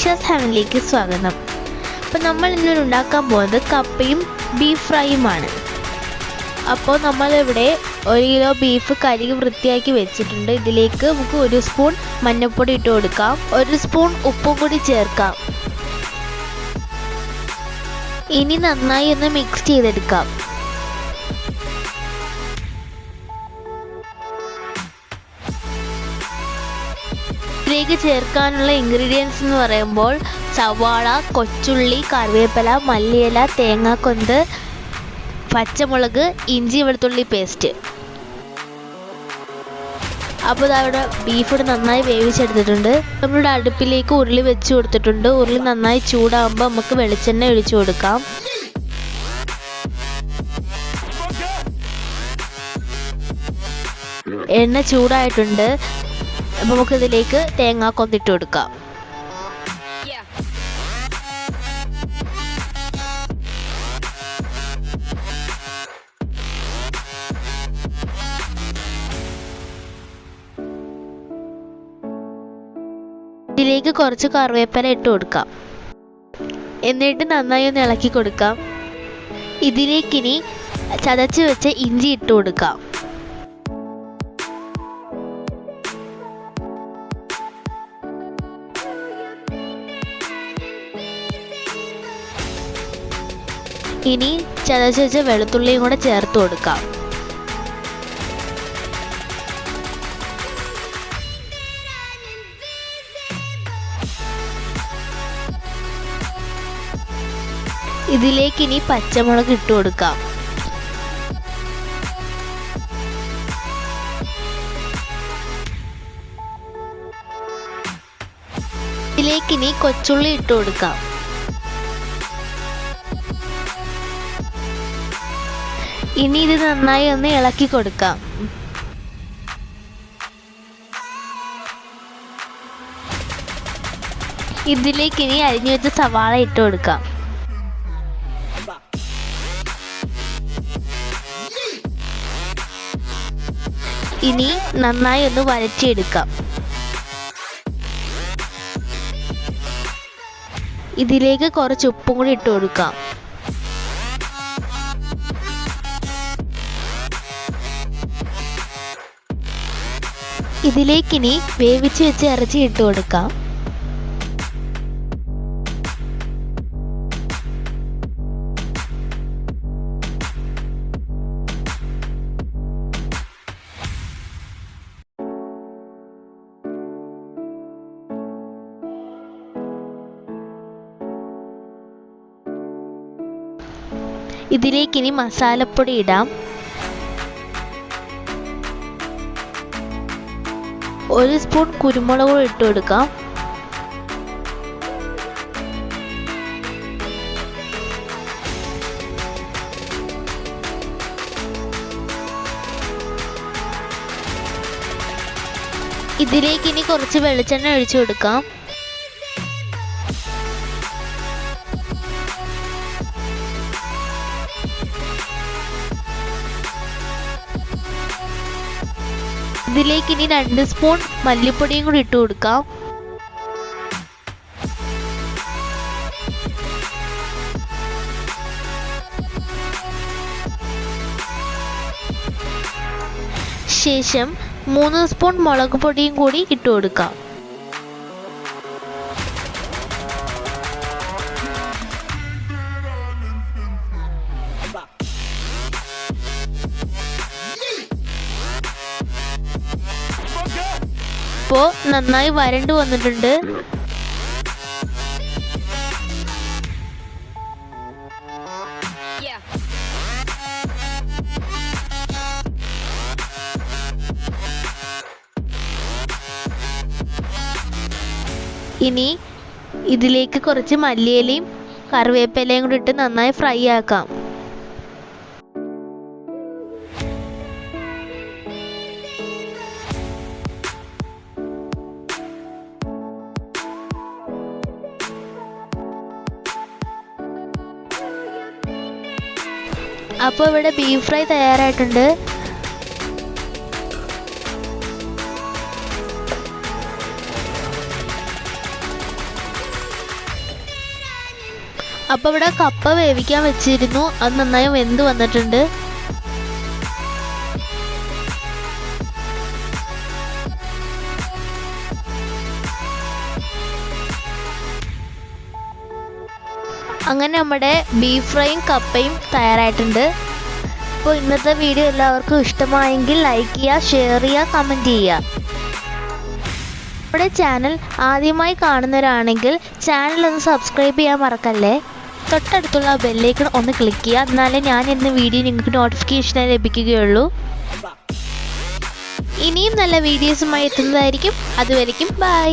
ആയിഷാസ് ഫാമിലിയിലേക്ക് സ്വാഗതം. അപ്പോൾ നമ്മൾ ഇന്ന് ഉണ്ടാക്കാൻ പോകുന്നത് കപ്പയും ബീഫ് ഫ്രൈയുമാണ്. അപ്പോൾ നമ്മളിവിടെ 1 കിലോ ബീഫ് കഴുകി വൃത്തിയാക്കി വെച്ചിട്ടുണ്ട്. ഇതിലേക്ക് നമുക്ക് 1 സ്പൂൺ മഞ്ഞൾപ്പൊടി ഇട്ട് കൊടുക്കാം, 1 സ്പൂൺ ഉപ്പും കൂടി ചേർക്കാം. ഇനി നന്നായി ഒന്ന് മിക്സ് ചെയ്തെടുക്കാം. ഇതിലേക്ക് ചേർക്കാനുള്ള ഇൻഗ്രീഡിയൻസ് എന്ന് പറയുമ്പോൾ സവാള, കൊച്ചുള്ളി, കറിവേപ്പില, മല്ലിയില, തേങ്ങാക്കൊന്ത്, പച്ചമുളക്, ഇഞ്ചി വെളുത്തുള്ളി പേസ്റ്റ്. അപ്പോൾ അവിടെ ബീഫ് നന്നായി വേവിച്ചെടുത്തിട്ടുണ്ട്. നമ്മളുടെ അടുപ്പിലേക്ക് ഉരുളി വെച്ച് കൊടുത്തിട്ടുണ്ട്. ഉരുളി നന്നായി ചൂടാകുമ്പോൾ നമുക്ക് വെളിച്ചെണ്ണ ഒഴിച്ചു കൊടുക്കാം. എണ്ണ ചൂടായിട്ടുണ്ട്. അപ്പോൾ നമുക്കിതിലേക്ക് തേങ്ങാക്കൊന്തിട്ട് കൊടുക്കാം. ഇതിലേക്ക് കുറച്ച് കറിവേപ്പില ഇട്ട് കൊടുക്കാം. എന്നിട്ട് നന്നായി ഒന്ന് ഇളക്കി കൊടുക്കാം. ഇതിലേക്കിനി ചതച്ച് വെച്ച ഇഞ്ചി ഇട്ട് കൊടുക്കാം. ഇനി ചതച്ച് വെച്ച വെളുത്തുള്ളിയും കൂടെ ചേർത്ത് കൊടുക്കാം. ഇതിലേക്ക് ഇനി പച്ചമുളക് ഇട്ട് കൊടുക്കാം. ഇതിലേക്ക് ഇനി കൊച്ചുള്ളി ഇട്ട് കൊടുക്കാം. ഇനി ഇത് നന്നായി ഒന്ന് ഇളക്കി കൊടുക്കാം. ഇതിലേക്ക് ഇനി അരിഞ്ഞു വെച്ച സവാള ഇട്ട് കൊടുക്കാം. ഇനി നന്നായി ഒന്ന് വഴറ്റിയെടുക്കാം. ഇതിലേക്ക് കുറച്ച് ഉപ്പും കൂടി ഇട്ട് കൊടുക്കാം. ഇതിലേക്കിനി വേവിച്ച് വെച്ച ഇറച്ചി ഇട്ട് കൊടുക്കാം. ഇതിലേക്കിനി മസാലപ്പൊടി ഇടാം. 1 സ്പൂൺ കുരുമുളക് പൊടി ഇട്ട് കൊടുക്കാം. ഇതിലേക്ക് ഇനി കുറച്ച് വെളിച്ചെണ്ണ ഒഴിച്ചു കൊടുക്കാം. ഇതിലേക്ക് ഇനി 2 സ്പൂൺ മല്ലിപ്പൊടിയും കൂടി ഇട്ട് കൊടുക്കാം. ശേഷം 3 സ്പൂൺ മുളക് പൊടിയും കൂടി ഇട്ട് കൊടുക്കാം. ഇപ്പോൾ നന്നായി വരണ്ടു വന്നിട്ടുണ്ട്. ഇനി ഇതിലേക്ക് കുറച്ച് മല്ലിയിലയും കറിവേപ്പിലയും കൂടി ഇട്ട് നന്നായി ഫ്രൈ ആക്കാം. അപ്പോൾ ഇവിടെ ബീഫ് ഫ്രൈ തയ്യാറായിട്ടുണ്ട്. അപ്പോൾ ഇവിടെ കപ്പ വേവിക്കാൻ വെച്ചിരുന്നു, അത് നന്നായി വെന്ത് വന്നിട്ടുണ്ട്. അങ്ങനെ നമ്മുടെ ബീഫ് ഫ്രൈയും കപ്പയും തയ്യാറായിട്ടുണ്ട്. അപ്പോൾ ഇന്നത്തെ വീഡിയോ എല്ലാവർക്കും ഇഷ്ടമായെങ്കിൽ ലൈക്ക് ചെയ്യുക, ഷെയർ ചെയ്യുക, കമൻറ്റ് ചെയ്യുക. നമ്മുടെ ചാനൽ ആദ്യമായി കാണുന്നവരാണെങ്കിൽ ചാനൽ ഒന്ന് സബ്സ്ക്രൈബ് ചെയ്യാൻ മറക്കല്ലേ. തൊട്ടടുത്തുള്ള ബെല്ലൈക്കൺ ഒന്ന് ക്ലിക്ക് ചെയ്യുക, എന്നാലേ ഞാൻ ഇന്ന് വീഡിയോ നിങ്ങൾക്ക് നോട്ടിഫിക്കേഷനായി ലഭിക്കുകയുള്ളൂ. ഇനിയും നല്ല വീഡിയോസുമായി എത്തുന്നതായിരിക്കും. അതുവരയ്ക്കും ബൈ.